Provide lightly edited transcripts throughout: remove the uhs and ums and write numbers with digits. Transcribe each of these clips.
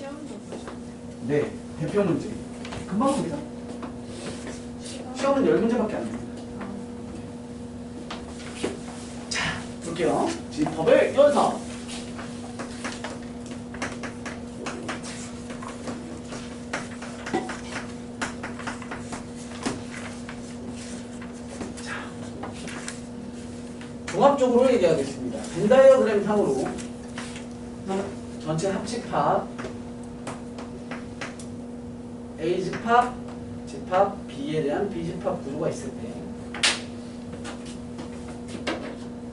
시험도 보셨나요? 네, 대표 문제. 금방 옵니다. 시험은 10문제밖에 안 됩니다. 자, 볼게요. 집합의 연산. 종합적으로 얘기하겠습니다. 벤 다이어그램 상으로 전체 합집합 A집합, 집합 B에 대한 B집합 구조가 있을 때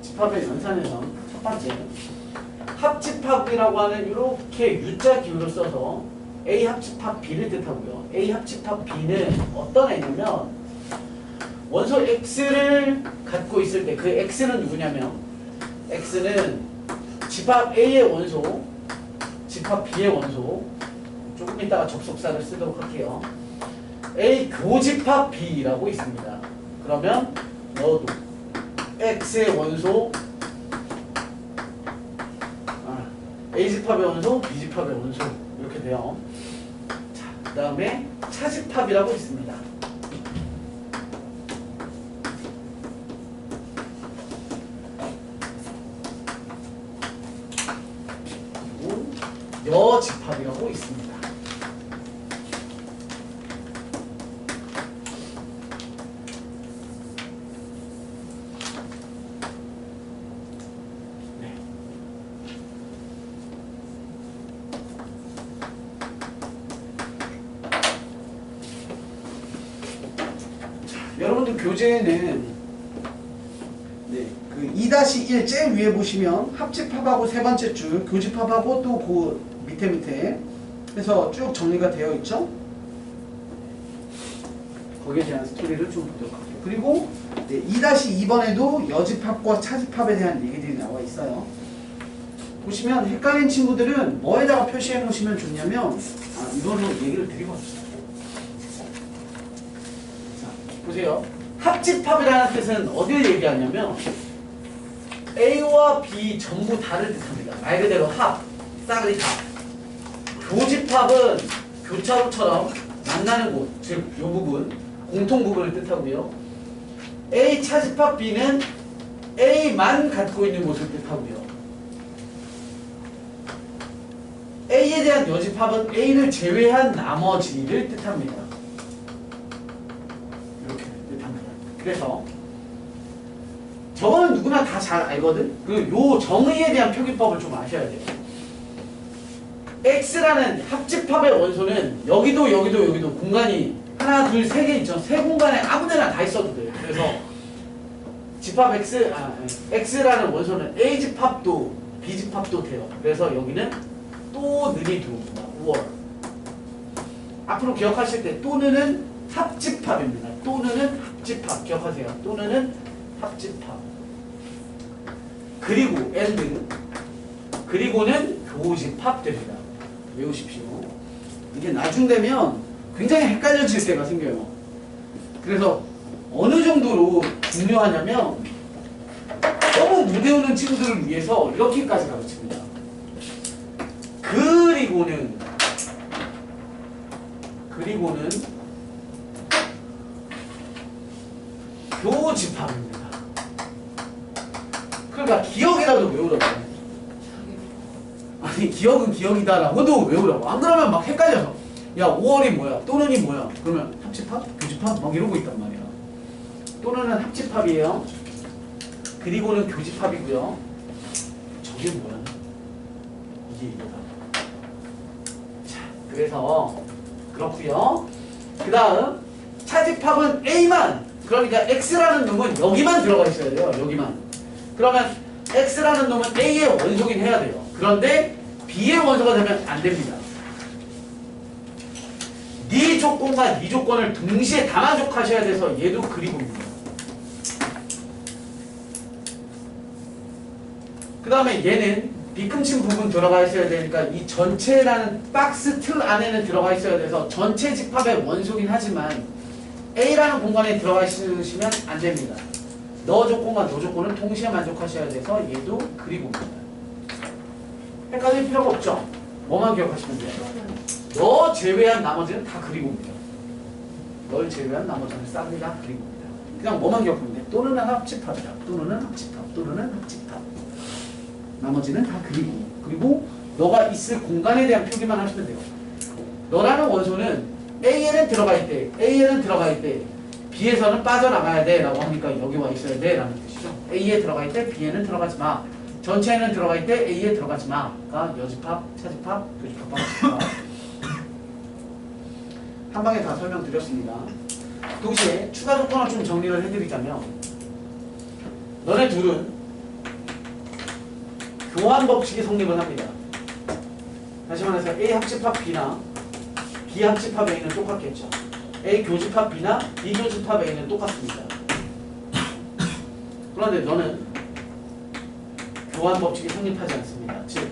집합의 연산에서 첫 번째 합집합이라고 하는 이렇게 U자 기호를 써서 A 합집합 B를 뜻하고요. A 합집합 B는 어떤 애냐면 원소 X를 갖고 있을 때 그 X는 누구냐면 X는 집합 A의 원소, 집합 B의 원소. 조금 이따가 접속사를 쓰도록 할게요. A 교집합 B라고 있습니다. 그러면 너도 X의 원소, A집합의 원소, B집합의 원소 이렇게 돼요. 자, 그 다음에 차집합이라고 있습니다. 그리고 여집합이라고 있습니다. 여러분들 교재에는 그 2-1 제일 위에 보시면 합집합하고 세 번째 줄 교집합하고 또 그 밑에 해서 쭉 정리가 되어 있죠. 거기에 대한 스토리를 좀 보도록 할게요. 그리고 2-2번에도 여집합과 차집합에 대한 얘기들이 나와 있어요. 보시면 헷갈린 친구들은 뭐에다가 표시해 놓으시면 좋냐면 이걸로 얘기를 드리고 왔어요. 보세요. 합집합이라는 뜻은 어디를 얘기하냐면 A와 B 전부 다를 뜻합니다. 말 그대로 합, 싸그리 합. 교집합은 교차로처럼 만나는 곳, 즉 이 부분, 공통 부분을 뜻하고요. A 차집합 B는 A만 갖고 있는 곳을 뜻하고요. A에 대한 여집합은 A를 제외한 나머지를 뜻합니다. 그래서 저거는 누구나 다 잘 알거든. 요 정의에 대한 표기법을 좀 아셔야 돼요. X라는 합집합의 원소는 여기도 공간이 하나, 둘, 세 개 있죠. 세 공간에 아무데나 다 있어도 돼요. 그래서 집합 X라는 원소는 A집합도 B집합도 돼요. 그래서 여기는 또 느리 들어옵니다. 5월. 앞으로 기억하실 때 또는은 합집합입니다. 또는은 합집합 기억하세요. 또는은 합집합. 그리고 and 그리고는 교집합 됩니다. 외우십시오. 이게 나중 되면 굉장히 헷갈려질 때가 생겨요. 그래서 어느 정도로 중요하냐면 너무 못 외우는 친구들을 위해서 이렇게까지 가르칩니다. 그리고는 교집합입니다. 그러니까 기억이라도 외우라고. 아니 기억은 기억이다라고도 외우라고. 안 그러면 막 헷갈려서 야 5월이 뭐야 또는이 뭐야 그러면 합집합? 교집합? 막 이러고 있단 말이야. 또는은 합집합이에요. 그리고는 교집합이고요. 저게 뭐야? 이게 이거다. 자 그래서 그렇고요. 그 다음 차집합은 A만, 그러니까 X라는 놈은 여기만 들어가 있어야 돼요. 여기만. 그러면 X라는 놈은 A의 원소긴 해야 돼요. 그런데 B의 원소가 되면 안 됩니다. 네 조건과 네 조건을 동시에 다 만족하셔야 돼서 얘도 그리고입니다. 그 다음에 얘는 비큼친 부분 들어가 있어야 되니까 이 전체라는 박스 틀 안에는 들어가 있어야 돼서 전체 집합의 원소긴 하지만 A라는 공간에 들어가 있으시면 안 됩니다. 너 조건과 너 조건을 동시에 만족하셔야 돼서 얘도 그리고입니다. 헷갈릴 필요가 없죠. 뭐만 기억하시면 돼요? 너 제외한 나머지는 다 그리고입니다. 널 제외한 나머지는 싹이 다 그리고입니다. 그냥 뭐만 기억하면 돼? 또는 합집합이다. 또는 합집합. 또는 합집합. 나머지는 다 그리고. 그리고 너가 있을 공간에 대한 표기만 하시면 돼요. 너라는 원소는 A에는 들어가 있대. A에는 들어가 있대. B에서는 빠져나가야 돼 라고 하니까 여기 와 있어야 돼 라는 뜻이죠. A에 들어가 있대. B에는 들어가지 마. 전체에는 들어가 있대. A에 들어가지 마가 여집합, 차집합, 교집합, 방집합. 한 방에 다 설명드렸습니다. 동시에 추가 조건을 좀 정리를 해드리자면 너네 둘은 교환 법칙이 성립을 합니다. 다시 말해서 A 합집합 B나 B 합집합 A는 똑같겠죠. A 교집합 B나 B 교집합 A는 똑같습니다. 그런데 너는 교환 법칙이 성립하지 않습니다. 즉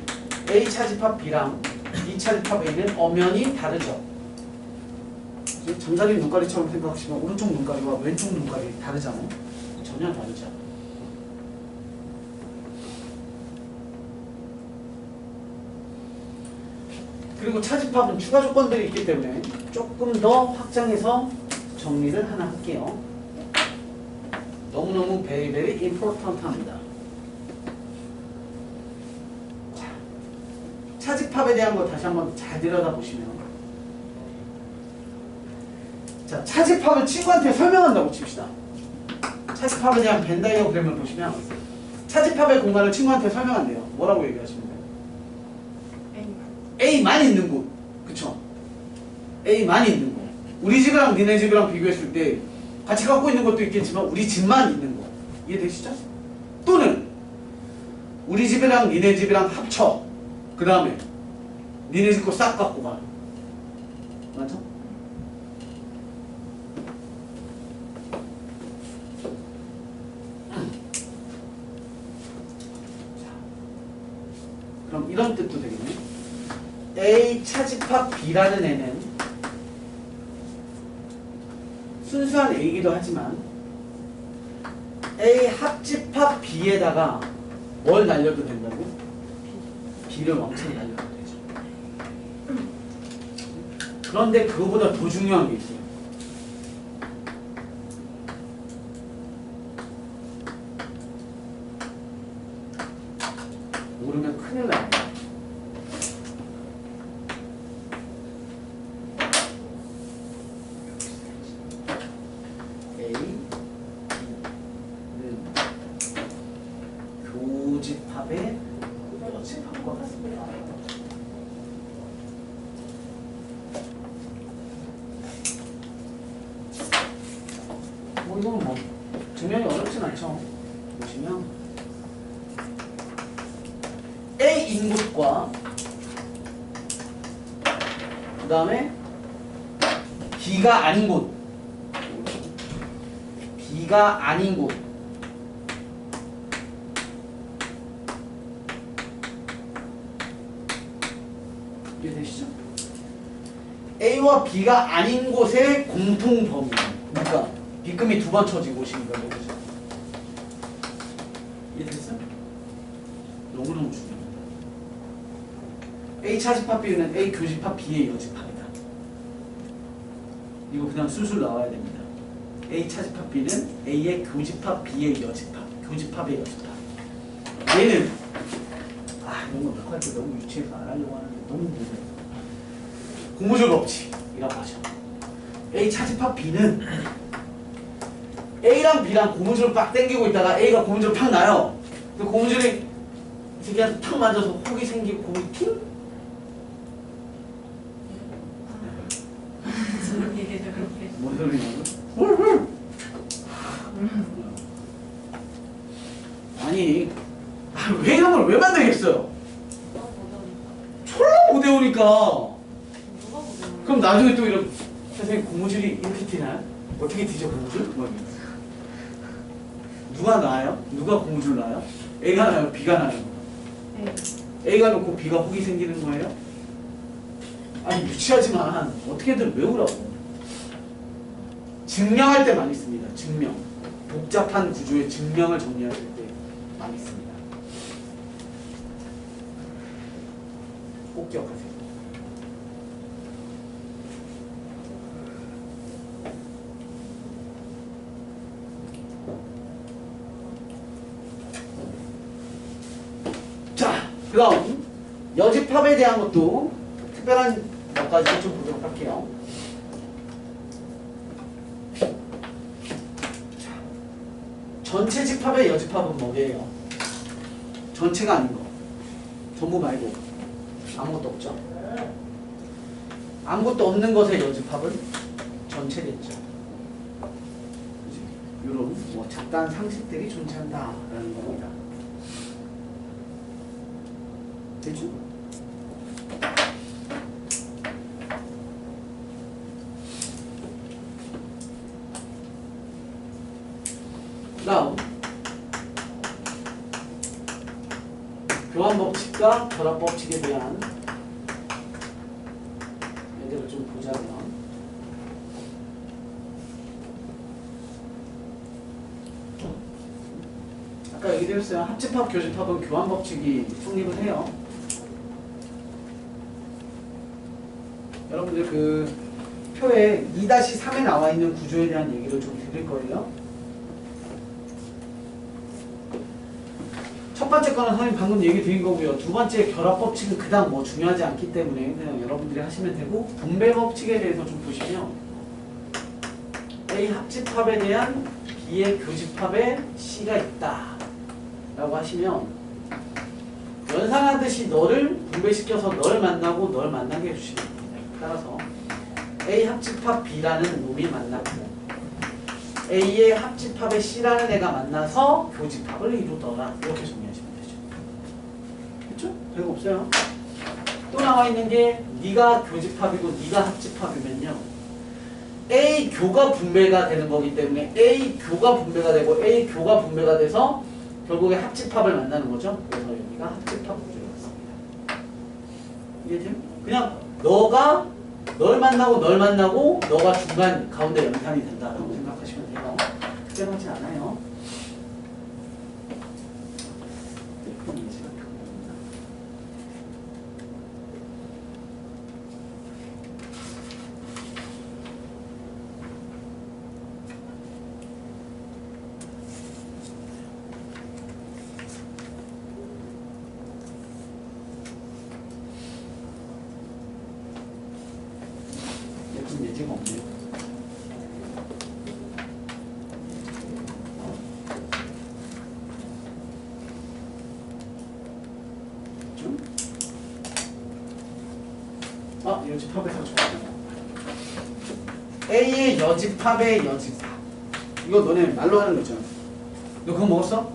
A 차집합 B랑 B 차집합 A는 엄연히 다르죠. 잠자리 눈가리처럼 생각하시면 오른쪽 눈가리와 왼쪽 눈가리 다르잖아요. 전혀 다르죠. 그리고 차집합은 추가 조건들이 있기 때문에 조금 더 확장해서 정리를 하나 할게요. 너무너무 very very important 합니다. 자, 차집합에 대한 거 다시 한번 잘 들여다보시면 자, 차집합을 친구한테 설명한다고 칩시다. 차집합에 대한 벤 다이어그램을 보시면 차집합의 공간을 친구한테 설명한대요. 뭐라고 얘기하시면 돼요? A만 있는 곳. 그쵸? A만 있는 곳. 우리 집이랑 니네 집이랑 비교했을 때 같이 갖고 있는 것도 있겠지만 우리 집만 있는 곳. 이해되시죠? 또는 우리 집이랑 니네 집이랑 합쳐. 그 다음에 니네 집 거 싹 갖고 가. 맞죠? 그럼 이런 뜻도 되겠네. A 차집합 B라는 애는 순수한 A이기도 하지만 A 합집합 B에다가 뭘 날려도 된다고? B를 왕창 날려도 되죠. 그런데 그거보다 더 중요한 게 있어요. 모르면 큰일 나요. A는 교집합의 여집합과 같습니다. 뭐 이거는 뭐 증명이 어렵진 않죠. 보시면 A인 곳과 그 다음에 B가 아닌 곳, B가 아닌 곳, 이해되시죠? A와 B가 아닌 곳의 공통 범위. 그러니까 B금이 두 번 쳐진 곳이니까 그렇죠? 이해됐어요? 너무너무 중요합니다. A 차집합 B는 A 교집합 B의 여집합이다. 이거 그냥 술술 나와야 됩니다. A 차집합 B는 A의 교집합 B의 여집합, 교집합의 여집합. 얘는 이런 거 녹화할 때 너무 유치해서 안 하려고 하는데 너무 무서워요. 고무줄 법칙이라고 하죠. A 차집합 B는 A랑 B랑 고무줄을 빡 당기고 있다가 A가 고무줄을 팍 놔요. 그 고무줄이 새끼한테 탁 맞아서 혹이 생기고 고무줄이 팅? 뭔 소리냐고? 아니 왜 이런 걸 왜 만들겠어요? 졸라 못 외우니까. 그럼 나중에 또 이런 선생님 고무줄이 이렇게 튀나요? 어떻게 튀죠 고무줄? 뭐 누가 놔요? 누가 고무줄 놔요? A가 놔요? B가 놔요? A가 놓고 B가 혹이 생기는 거예요? 아니 유치하지만 어떻게든 외우라고. 증명할 때 많이 씁니다. 증명. 복잡한 구조의 증명을 정리할 때 많이 씁니다. 꼭 기억하세요. 자, 그 다음 여집합에 대한 것도 특별한 몇 가지 좀 보도록 할게요. 전체 집합의 여집합은 뭐예요? 전체가 아닌 거. 전부 말고 아무것도 없죠. 아무것도 없는 것의 여집합은 전체겠죠. 이런 뭐 잡다한 상식들이 존재한다라는 겁니다. 되죠? 다음 교환법칙과 결합법칙에 대한 예제를 좀 보자면 아까 얘기드렸어요. 합집합, 교집합은 교환법칙이 성립을 해요. 여러분들 그 표에 2-3에 나와 있는 구조에 대한 얘기를 좀 드릴 거예요. 첫 번째 거는 선생님 방금 얘기 드린 거고요. 두 번째 결합법칙은 그다음 뭐 중요하지 않기 때문에 그냥 여러분들이 하시면 되고, 분배법칙에 대해서 좀 보시면 A 합집합에 대한 B의 교집합에 C가 있다 라고 하시면 연산하듯이 너를 분배시켜서 널 만나고 널 만나게 해주시면 됩니다. 따라서 A 합집합 B라는 놈이 만나고 A의 합집합에 C라는 애가 만나서 교집합을 이루더라. 이렇게 정리하시면 되죠. 그렇죠? 별거 없어요. 또 나와 있는 게 네가 교집합이고 네가 합집합이면요, A 교가 분배가 되는 거기 때문에 A 교가 분배가 되고 A 교가 분배가 돼서 결국에 합집합을 만나는 거죠. 그래서 여기가 합집합 구조였습니다. 이해돼요? 그냥 너가 널 만나고 널 만나고 너가 중간 가운데 연산이 된다라고 생각하시면 돼요. 특별하지 않아요. 그럼 예시가 그겁니다. 예지가 없네요. 여집합에서 좋아요. A의 여집합의 여집합. 이거 너네 말로 하는 거잖아. 너 그거 먹었어?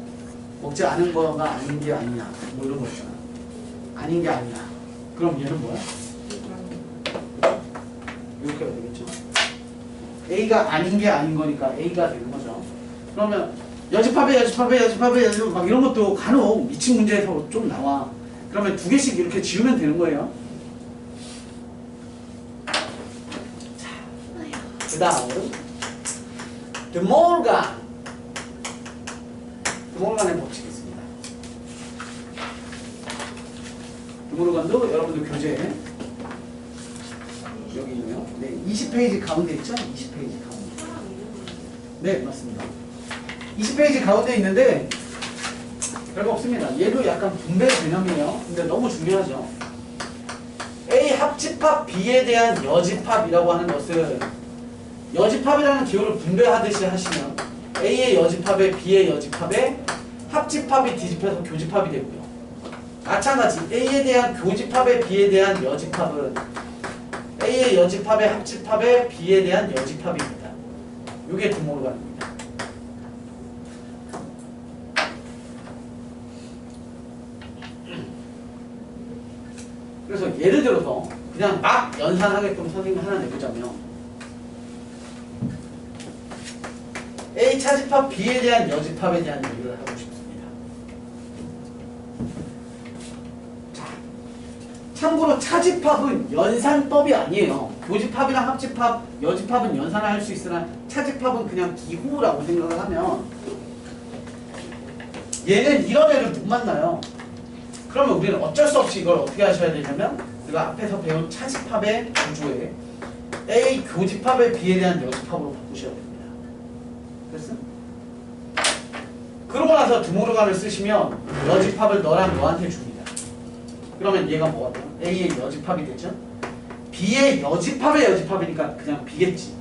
먹지 않은 거가 아닌 게 아니냐. 뭐 이런 거 있잖아. 아닌 게 아니야. 그럼 얘는 뭐야? 이렇게 해야 되겠죠? A가 아닌 게 아닌 거니까 A가 되는 거죠. 그러면 여집합에 막 이런 것도 간혹 미친 문제에서 좀 나와. 그러면 두 개씩 이렇게 지우면 되는 거예요. 자, 그 다음 드몰간의 법칙이 있습니다. 드몰간도 여러분들 교재에 여기 있네요. 네, 20페이지 가운데 있죠? 20페이지 가운데. 네, 맞습니다. 20페이지 가운데 있는데 별거 없습니다. 얘도 약간 분배 개념이에요. 근데 너무 중요하죠. A 합집합 B에 대한 여집합이라고 하는 것은 여집합이라는 기호를 분배하듯이 하시면 A의 여집합에 B의 여집합에 합집합이 뒤집혀서 교집합이 되고요. 마찬가지 A에 대한 교집합에 B에 대한 여집합은 A의 여집합의 합집합에 B에 대한 여집합입니다. 이게 드몰간입니다. 그래서 예를 들어서 그냥 막 연산하게끔 선생님이 하나 내보자면 A 차집합 B에 대한 여집합에 대한 얘기를 하고 싶습니다. 자, 참고로 차집합은 연산법이 아니에요. 교집합이랑 합집합, 여집합은 연산을 할 수 있으나 차집합은 그냥 기호라고 생각을 하면 얘는 이런 애를 못 만나요. 그러면 우리는 어쩔 수 없이 이걸 어떻게 하셔야 되냐면 우리가 앞에서 배운 차집합의 구조에 A 교집합의 B에 대한 여집합으로 바꾸셔야 됩니다. 됐어? 그러고 나서 드모르간을 쓰시면 여집합을 너랑 너한테 줍니다. 그러면 얘가 뭐가 돼요? A의 여집합이 되죠? B의 여집합의 여집합이니까 그냥 B겠지.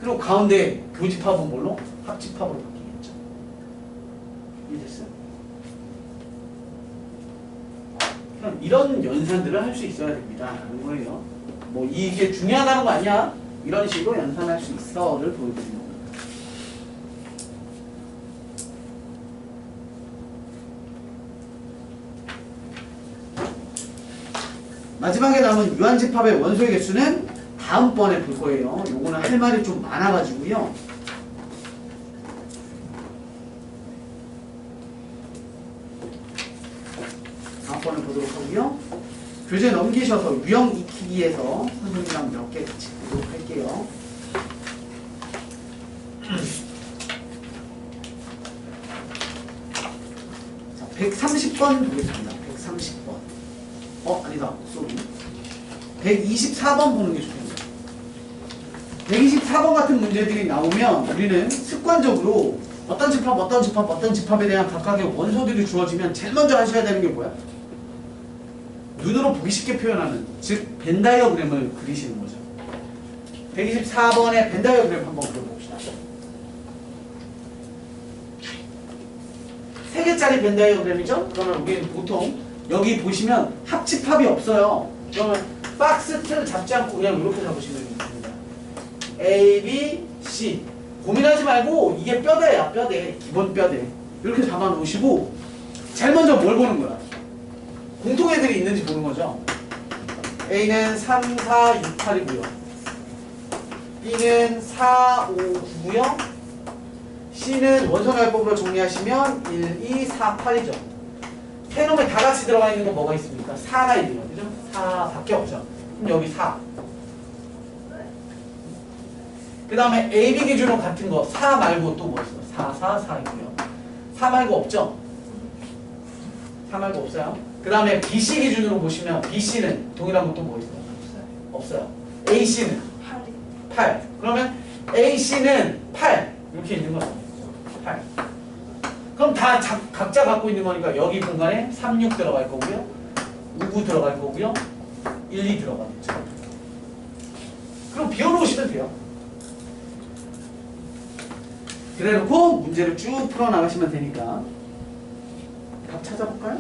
그리고 가운데 교집합은 뭘로? 합집합으로 바뀌겠죠. 이해됐어요? 그럼 이런 연산들을 할 수 있어야 됩니다. 라는 거예요. 뭐 이게 중요하다는 거 아니야? 이런 식으로 연산할 수 있어를 보여드리는 겁니다. 마지막에 남은 유한집합의 원소의 개수는 다음번에 볼 거예요. 요거는 할 말이 좀 많아가지고요. 다음번에 보도록 하고요. 교재 넘기셔서 유형 익히기에서 선생님이랑 몇 개 같이 보도록 할게요. 자, 130번 보겠습니다. 130번. 아니다. 쏘리. 124번 보는 게 좋겠네요. 124번 같은 문제들이 나오면 우리는 습관적으로 어떤 집합에 대한 각각의 원소들이 주어지면 제일 먼저 하셔야 되는 게 뭐야? 눈으로 보기 쉽게 표현하는, 즉 벤다이어그램을 그리시는 거죠. 124번의 벤다이어그램 한번 그려봅시다. 3개짜리 벤다이어그램이죠? 그러면 우리는 보통 여기 보시면 합집합이 없어요. 그러면 박스 틀 잡지 않고 그냥 이렇게 잡으시면 됩니다. A, B, C. 고민하지 말고 이게 뼈대야, 뼈대. 기본 뼈대. 이렇게 잡아 놓으시고 제일 먼저 뭘 보는 거야? 공통애들이 있는지 보는 거죠. A는 3, 4, 6, 8이고요. B는 4, 5, 9고요. C는 원소날법으로 정리하시면 1, 2, 4, 8이죠. 세 놈에 다 같이 들어가 있는 건 뭐가 있습니까? 4가 있는 거죠. 4밖에 없죠. 그럼 여기 4. 그 다음에 AB 기준으로 같은 거 4 말고 또 뭐 있어? 4, 4, 4이고요. 4 말고 없죠? 4 말고 없어요. 그 다음에 BC 기준으로 보시면 BC는 동일한 것도 뭐 있어요? 없어요. AC는 8. 그러면 AC는 8 이렇게 있는 거죠. 8. 그럼 다 각자 갖고 있는 거니까 여기 공간에 3, 6 들어갈 거고요. 5, 9 들어갈 거고요. 1, 2 들어가겠죠. 그럼 비워놓으시면 돼요. 그래놓고 문제를 쭉 풀어나가시면 되니까 답 찾아볼까요?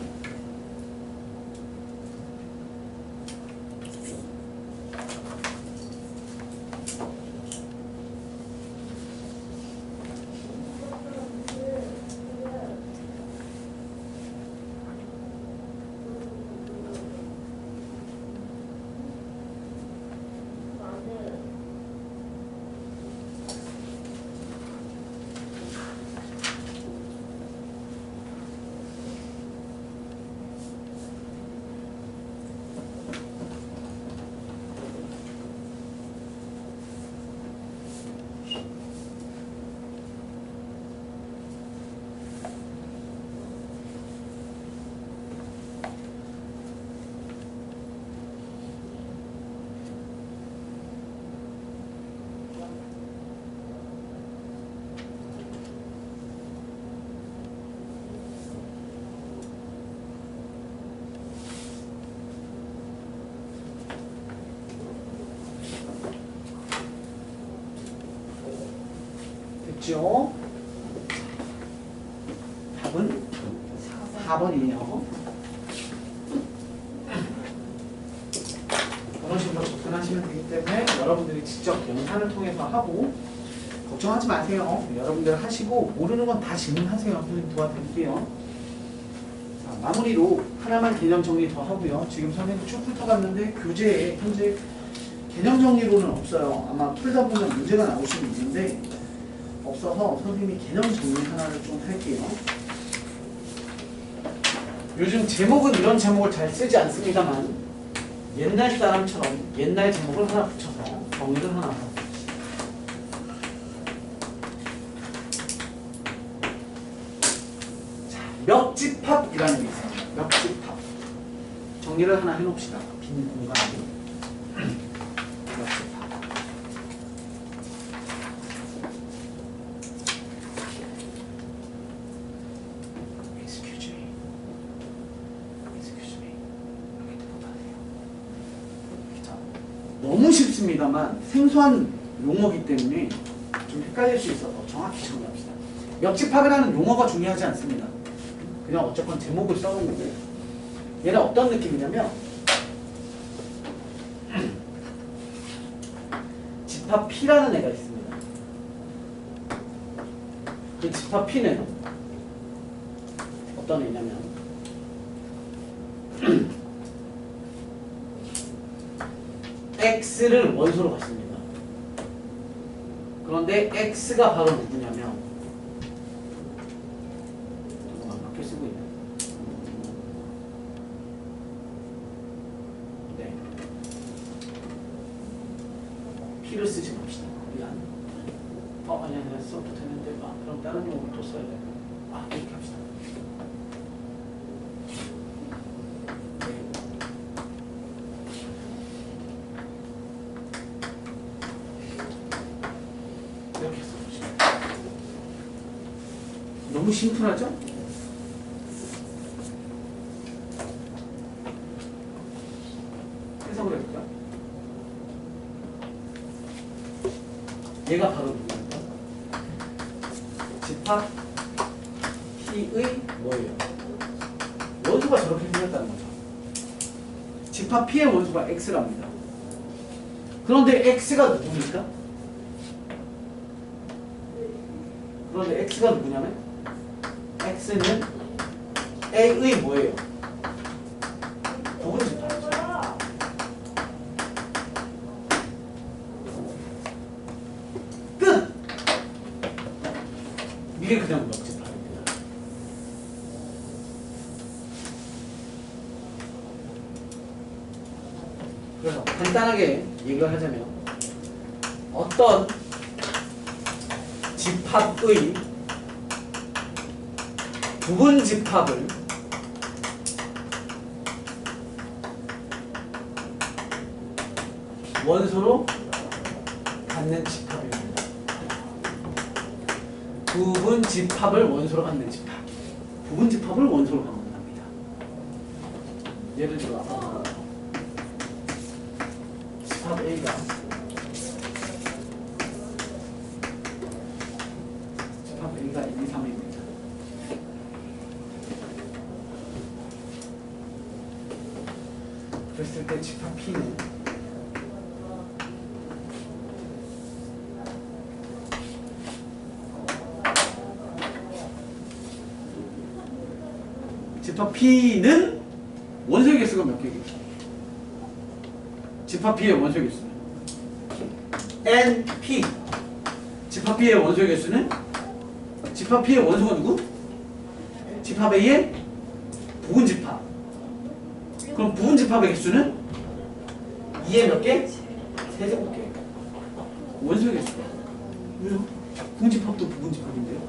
됐죠? 답은 4번이에요. 그런 식으로 접근하시면 되기 때문에 여러분들이 직접 연산을 통해서 하고 걱정하지 마세요. 여러분들 하시고 모르는 건 다 질문하세요. 선생님 도와드릴게요. 자, 마무리로 하나만 개념 정리 더 하고요. 지금 선생님 쭉 훑어갔는데 교재에 현재 개념 정리로는 없어요. 아마 풀다 보면 문제가 나올 수도 있는데 없어서 선생님이 개념 정리 하나를 좀 할게요. 요즘 제목은 이런 제목을 잘 쓰지 않습니다만 옛날 사람처럼 옛날 제목을 하나 붙여서 정의를 하나 하고 자, 멱집합이라는 게 있습니다. 멱집합 정리를 하나 해놓읍시다. 빈 공간이 역집합. 너무 쉽습니다만 생소한 용어이기 때문에 좀 헷갈릴 수 있어서 정확히 정리합시다. 역집합이라는 용어가 중요하지 않습니다. 그냥 어쨌건 제목을 써놓은 거고, 얘는 어떤 느낌이냐면 집합 P라는 애가 있습니다. 그 집합 P는 어떤 애냐면 X를 원소로 갖습니다. 그런데 X가 바로 누구냐면 맞게 쓰고 있네. 네. P를 쓰지 맙시다. 미안. 아니 써도 되는데 그럼 다른 용어를 또 써야 돼. 이렇게 합시다. 이렇게 써봅시다. 너무 심플하죠? 해석을 해볼까? 얘가 바로 누구입니까? 집합 P의 뭐예요? 원소가 저렇게 생겼다는 거죠. 집합 P의 원소가 X랍니다. 그런데 X가 누굽니까? 그런데 X가 누구냐면 X는 A의 뭐예요? 부분집합이죠. 끝! 이게 그냥 역집합입니다. 그래서 간단하게 얘기를 하자면 어떤 집합의 부분집합을 원소로 갖는 집합입니다. 부분집합을 원소로 갖는 집합. 부분집합을 원소로 갖는답니다. 예를 들어 집합 A가 집합 A가 1, 2, 3입니다. 그랬을 때 집합 P는 집합 P는 원소의 개수가 몇 개겠죠? 집합 P의 원소의 개수는 NP. 집합 P의 원소의 개수는 집합 P의 원소가 누구? 집합 A의 부분집합. 그럼 부분집합의 개수는 2의 몇 개? 3제곱개. 원소의 개수가. 왜요? 부분집합도 부분집합인데요.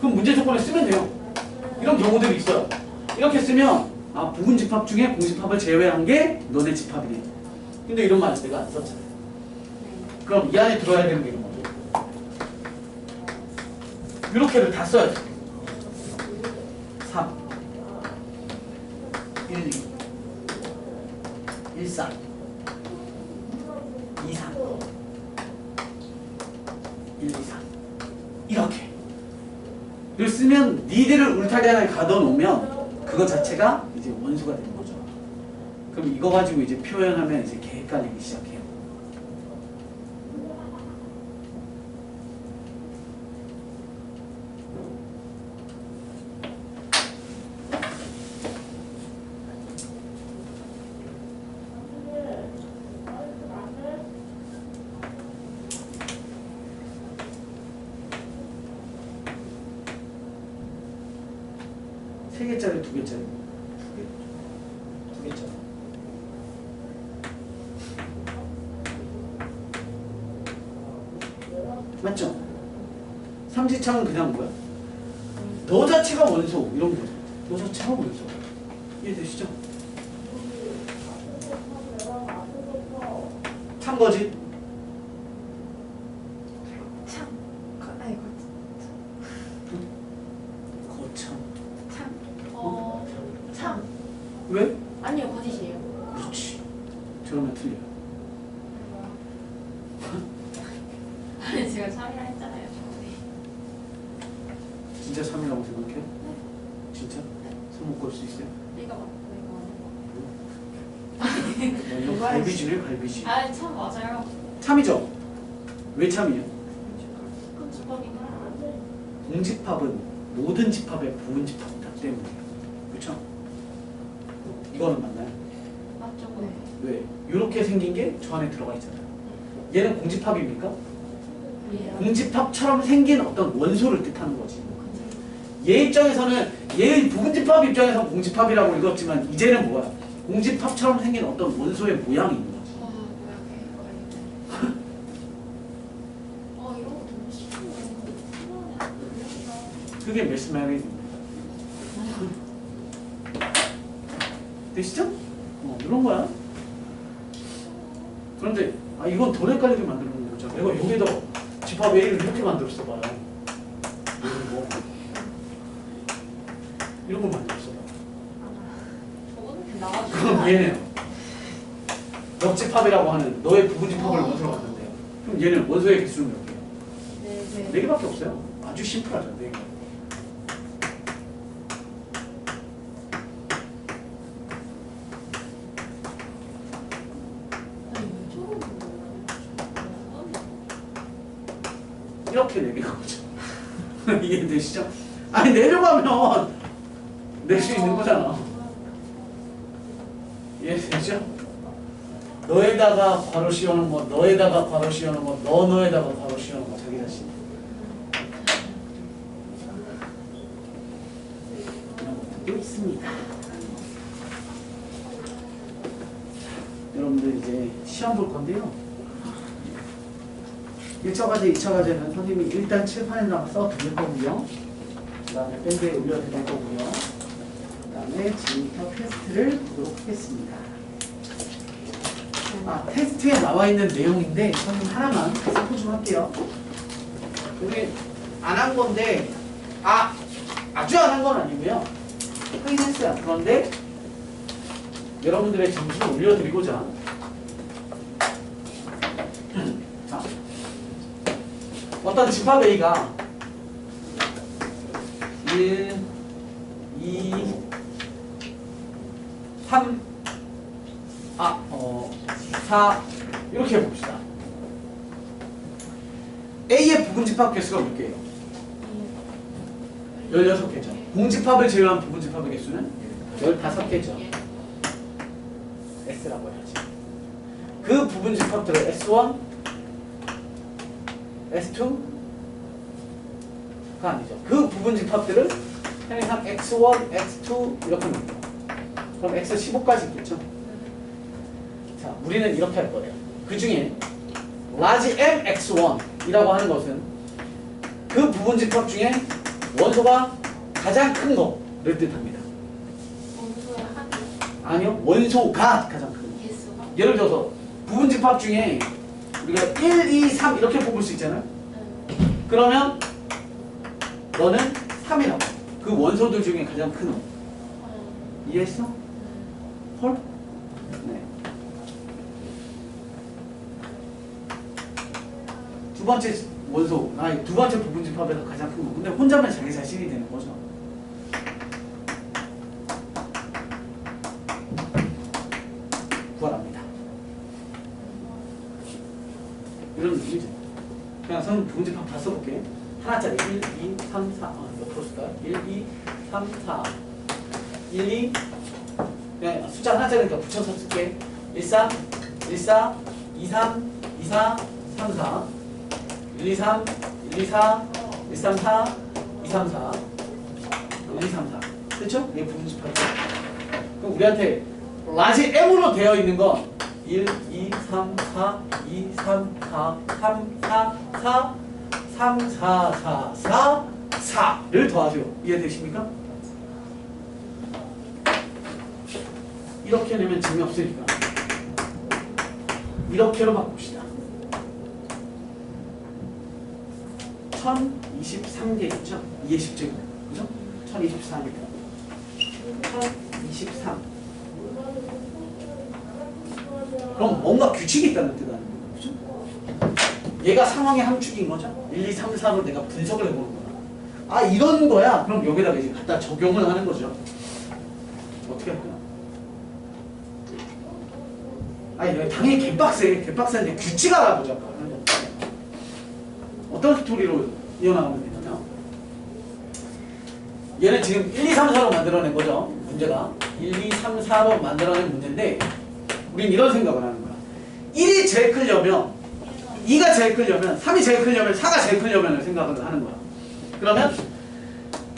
그럼 문제 조건에 쓰면 돼요. 이런 경우들이 있어요. 이렇게 쓰면 부분집합 중에 공집합을 제외한 게 너네 집합이네. 근데 이런 말 내가 안 썼잖아요. 그럼 이 안에 들어야 되는 게 이런 거죠. 이렇게를 다 써야지. 3 1, 2 1, 4 2, 3 1, 2, 3 이렇게 를 쓰면 니들을 울타리 안에 가둬놓으면 그거 자체가 이제 원소가 되는 거죠. 그럼 이거 가지고 이제 표현하면 이제 개 헷갈리기 시작해요. 세 개짜리, 두 개짜리? 두 개짜리. 맞죠? 삼지창은 그냥 뭐야? 너 자체가 원소 이런 거죠. 너 자체가 원소. 이해되시죠? 참거지? 참. 아니 거참. 참. 참. 왜? 아니요 거짓이에요. 그렇지. 저러면 틀려. 아니 제가 참이라 했잖아요. 진짜 참이라고 생각해요? 진짜? 손 못 걸 수 있어요? 이거 맞고 이거 갈비지네, 갈비지. 아참 맞아요. 참이죠? 왜 참이에요? 그건 주법인가? 공집합은 모든 집합의 부분 집합이다 때문이에요. 그렇죠? 이거는 맞나요? 맞죠? 네. 왜? 이렇게 생긴 게 저 안에 들어가 있잖아요. 얘는 공집합입니까? 예. 공집합처럼 생긴 어떤 원소를 뜻하는 거지. 얘 입장에서는 얘의 부분집합 입장에서 공집합이라고 읽었지만 이제는 뭐야? 공집합처럼 생긴 어떤 원소의 모양이 있는 거지. 이런 거 너무 싫은데. 그게 메스메리즘입니다. 되시죠? 이런 거야. 그런데 이건 더 헷갈리게 만드는 거죠. 내가 여기다 집합 A를 이렇게 만들었어 봐요. 이런 걸 만들었어 봐. 저거는 나와주는 그럼 얘는 역집합이라고 하는 너의 부분집합을 원소로 갖는데요. 그럼 얘는 원소의 개수는 몇 개야? 네. 4개밖에 없어요. 아주 심플하죠. 4개. 이렇게 내려가 보죠. 이해되시죠? 아니 내려가면 낼 수 있는 거잖아. 이해되죠? 너에다가 괄호 씌워놓은 거, 너에다가 괄호 씌워놓은 거, 너에다가 괄호 씌워놓은 거 자기 자신. 이런 것들도 있습니다. 여러분들 이제 시험 볼 건데요. 1차 과제, 2차 과제는 선생님이 일단 칠판에다가 써드릴 거고요. 그 다음에 밴드에 올려드릴 거고요. 그 다음에 지금부터 테스트를 보도록 하겠습니다. 테스트에 나와 있는 내용인데 선생님 하나만 스포 좀 할게요. 여기 안 한 건데 아주 안 한 건 아니고요. 하긴 했어요. 그런데 여러분들의 점수를 올려드리고자 자, 어떤 집합 A가 1, 2, 3, 4 이렇게 해봅시다. A의 부분집합 개수가 몇 개예요? 16개죠. 공집합을 제외한 부분집합의 개수는 15개죠. S라고 해야지. 그 부분집합들을 S1, S2가 아니죠. 그 부분집합들을 항상 X1, X2 이렇게 합니다. 그럼 X 15까지 있겠죠? 자, 우리는 이렇게 할 거예요. 그 중에 라지 MX1이라고 하는 것은 그 부분집합 중에 원소가 가장 큰 거를 뜻합니다. 원소의 한 아니요, 원소가 가장 큰 거. 개수가. 예를 들어서 부분집합 중에 우리가 1, 2, 3 이렇게 뽑을 수 있잖아요. 그러면 너는 3이라고. 그 원소들 중에 가장 큰 거. 이해했어? 헐? 네. 두 번째 원소, 두 번째 부분집합에서 가장 큰 거. 근데 혼자면 자기 자신이 되는 거죠. 구하랍니다. 이런 느낌이죠. 그냥 선 부분집합 다 써볼게. 하나짜리 1, 2, 3, 4. 옆으로 쓸까? 1, 2, 3, 4. 1, 2. 그냥 숫자 하나짜리니까 붙여서 쓸게. 1, 4, 1, 4, 2, 3, 2, 4, 3, 4. 1, 2, 3, 1, 2, 4, 1, 3, 4, 2, 3, 4. 1, 2, 3, 4. 됐죠? 이게 부분집합이죠. 그럼 우리한테 라지 M으로 되어 있는 건 1, 2, 3, 4, 2, 3, 4, 3, 4, 4, 3, 4, 4, 4, 4를 더하세요. 이해되십니까? 이렇게 내면 재미없으니까 이렇게로 바꿉시다. 1023개 있죠? 2의 10제곱. 그죠? 1023입니다. 1023. 그럼 뭔가 규칙이 있다는 뜻 아닙니까? 그죠? 얘가 상황의 함축인 거죠? 1, 2, 3, 4로 내가 분석을 해보는 거야. 아, 이런 거야? 그럼 여기다가 이제 갖다 적용을 하는 거죠. 어떻게 할까요? 아니, 당연히 개빡세인데 규칙 알아보자. 어떤 스토리로 이어나가면 되냐면, 얘는 지금 1, 2, 3, 4로 만들어낸 거죠. 문제가 1, 2, 3, 4로 만들어낸 문제인데, 우린 이런 생각을 하는 거야. 1이 제일 크려면 2가 제일 크려면 3이 제일 크려면 4가 제일 크려면 생각을 하는 거야. 그러면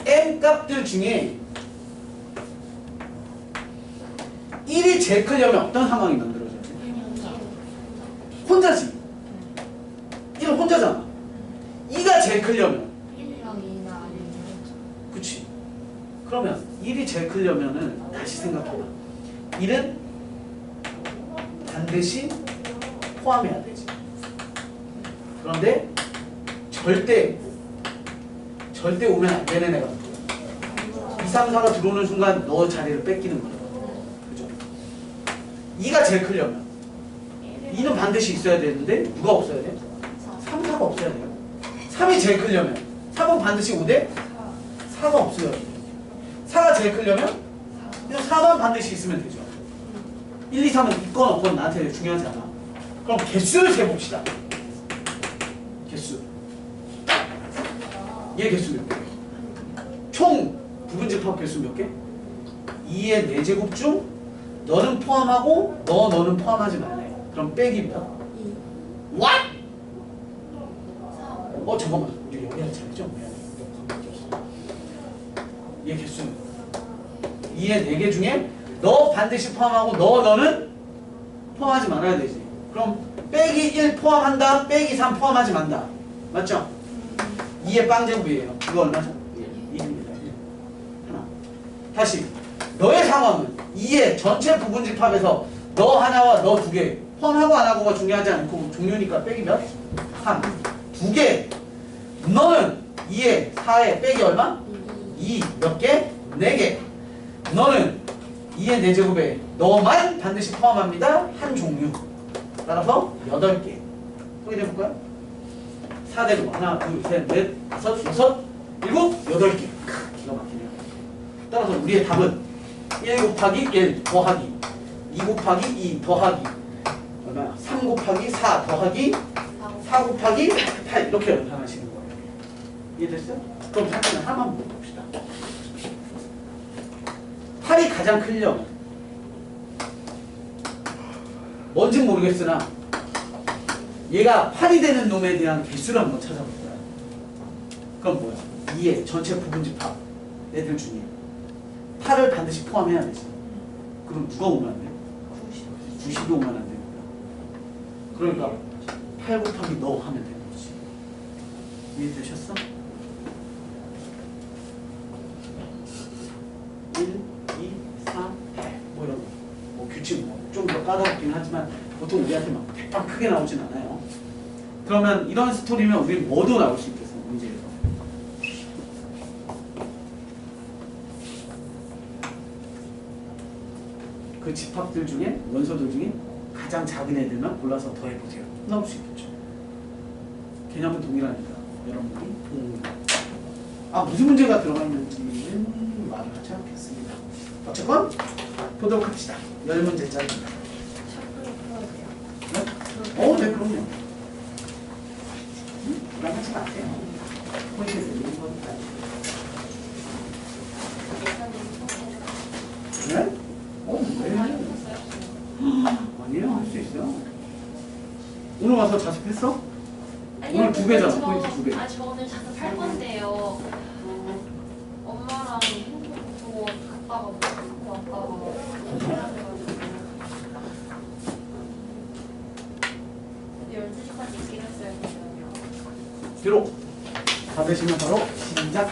m 값들 중에 1이 제일 크려면 어떤 상황이 만들어져야 돼? 혼자지. 1은 혼자잖아. 2가 제일 크려면 1이랑 2나 아니면 그치. 그러면 1이 제일 크려면은 다시 생각해봐. 1은 반드시 포함해야 되지. 그런데 절대 오면 안 되는 애가 누구야? 2, 3, 4가 들어오는 순간 너 자리를 뺏기는 거야. 그죠? 2가 제일 크려면 2는 반드시 있어야 되는데 누가 없어야 돼? 3, 4가 없어야 돼요. 3이 제일 크려면 3은 반드시 5대 4가 없어야 돼. 4가 제일 크려면 4만 반드시 있으면 되죠. 1, 2, 3은 있건 없건 나한테 중요하지 않아. 그럼 개수를 세봅시다. 개수. 얘 개수 몇 개? 총 부분집합 개수 몇 개? 2의 4제곱 중 너는 포함하고 너는 포함하지 말래. 그럼 빼기 몇? 2. What? 잠깐만. 우리 여기랑 차이죠? 얘 개수는 2의 4개 중에 너 반드시 포함하고 너는 포함하지 말아야 되지. 그럼 빼기 1 포함한다, 빼기 3 포함하지 만다. 맞죠? 2의 빵제곱이에요. 이거 얼마죠? 1입니다. 1. 하나. 다시 너의 상황은 2의 전체 부분집합에서 너 하나와 너 2개 포함하고 안 하고가 중요하지 않고 종류니까 빼기 몇? 3. 2개. 너는 2의 4에 빼기 얼마? 2. 몇 개? 4개. 너는 2의 4제곱에 너만 반드시 포함합니다. 한 종류. 따라서 8개. 확인해볼까요? 4대로 하나, 둘, 셋, 넷, 다섯, 여섯, 일곱, 8개. 기가 막히네요. 따라서 우리의 답은 1 곱하기 1 더하기 2 곱하기 2 더하기 얼마야? 3 곱하기 4 더하기 4 곱하기 8 이렇게 연산하시는 거예요. 이해됐어요? 그럼 잠깐 하나만 물어봅시다. 8이 가장 크려면 뭔진 모르겠으나 얘가 8이 되는 놈에 대한 개수를 한번 찾아볼 거야. 그럼 뭐야? 2의 전체 부분집합 애들 중에 8을 반드시 포함해야 되지. 그럼 누가 오면 안 돼? 90이 오면 안 되는 거야. 그러니까 8 곱하기 너 하면 되는 거지. 이해되셨어? 1, 2, 4, 8 뭐 이런 거. 뭐 규칙 좀 더 까다롭긴 하지만 보통 우리한테 막 대빵 크게 나오진 않아요. 그러면 이런 스토리면 우리는 뭐도 나올 수 있겠어, 문제에서. 그 집합들 중에, 원소들 중에 가장 작은 애들만 골라서 더해보세요. 나올 수 있겠죠. 개념은 동일하니까 여러분들이 무슨 문제가 들어가 있는지는 말을 하지 않겠습니다. 어쨌건 보도록 합시다. 10문제짜리입니다. 네? 네, 그럼요. 나가지 마세요. 포인트에서 이런 거니까. 네? 왜? 아니에요, 할 수 있어요. 오늘 와서 자습했어? 오늘 2배잖아, 포인트 2배. 저 오늘 자습할 건데요. 엄마랑 핸드폰 갔다가 먹고 왔다가 12시까지 있긴 했어요. 뒤로. 다 되시면 바로 시작.